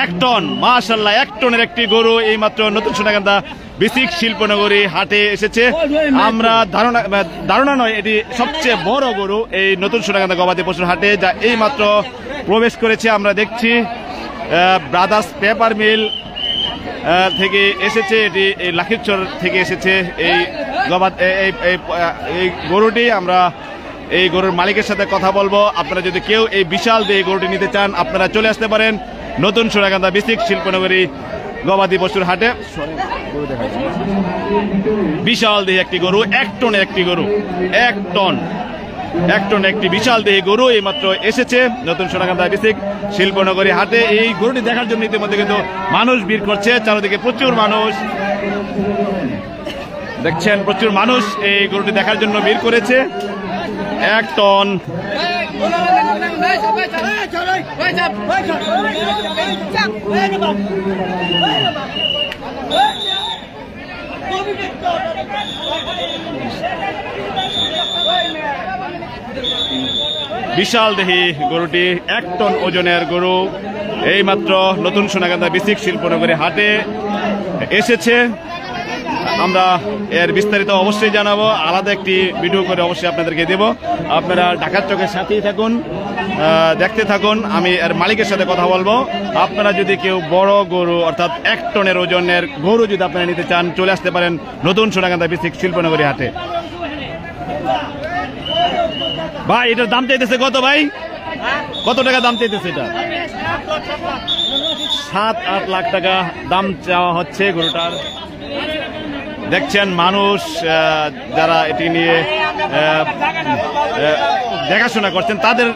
1 ton, মাশাআল্লাহ 1 টনের একটি গরু এই মাত্র নতুন সোনাকান্দা বিসিক শিল্পনগরী হাটে এসেছে। আমরা ধারণা নয়, এটি সবচেয়ে বড় গরু এই নতুন সোনাকান্দা গবাদি পশুর হাটে, যা এই মাত্র প্রবেশ করেছে। আমরা দেখছি ব্রাদার্স পেপার মিল থেকে এসেছে, এটি এই লাখিরচর থেকে এসেছে এই গরুটি। আমরা এই গরুর মালিকের সাথে কথা বলবো। আপনারা যদি কেউ এই বিশাল দেহে গরুটি নিতে চান, আপনারা চলে আসতে পারেন নতুন সোনাকান্দা বিসিক শিল্পনগরী গবাদি পশুর হাটে। বিশাল দেহে একটি গরু, 1 টনের একটি গরু, 1 টন একটি বিশাল দেহি গরু এইমাত্র এসেছে নতুন সোনাকান্দা বিসিক শিল্পনগরী হাটে। এই গরুটি দেখার জন্য ইতিমধ্যে কিন্তু মানুষ ভিড় করছে, চারিদিকে প্রচুর মানুষ দেখছেন, প্রচুর মানুষ এই গরুটি দেখার জন্য ভিড় করেছে। 1 টন বিশাল দেহি গরুটি, 1 টন ওজনের গরু এই মাত্র নতুন সোনাকান্দা বিসিক শিল্পনগরী হাটে এসেছে। আমরা এর বিস্তারিত অবশ্যই জানাবো, আলাদা একটি ভিডিও করে অবশ্যই আপনাদেরকে দেব। আপনারা ঢাকার চোখের সাথেই থাকুন, দেখতে থাকুন। আমি এর মালিকের সাথে কথা বলবো। আপনারা যদি কেউ বড় গরু অর্থাৎ 1 টনের ওজনের গরু যদি আপনারা নিতে চান, চলে আসতে পারেন নতুন সোনাকান্দা বিসিক শিল্পনগরী হাটে। ভাই এটার দাম চাইতেছে কত? ভাই কত টাকা দাম চাইতেছে? এটা 7-8 লাখ টাকা দাম চাওয়া হচ্ছে গরুটার। দেখছেন মানুষ যারা এটি নিয়ে দেখাশোনা করছেন, তাদের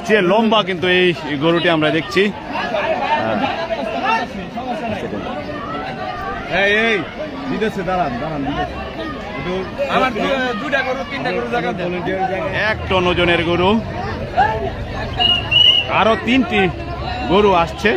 চেয়ে লম্বা কিন্তু এই গরুটি আমরা দেখছি। দাঁড়ান 1 টন ওজনের গরু, আরো 3টি গরু আসছে।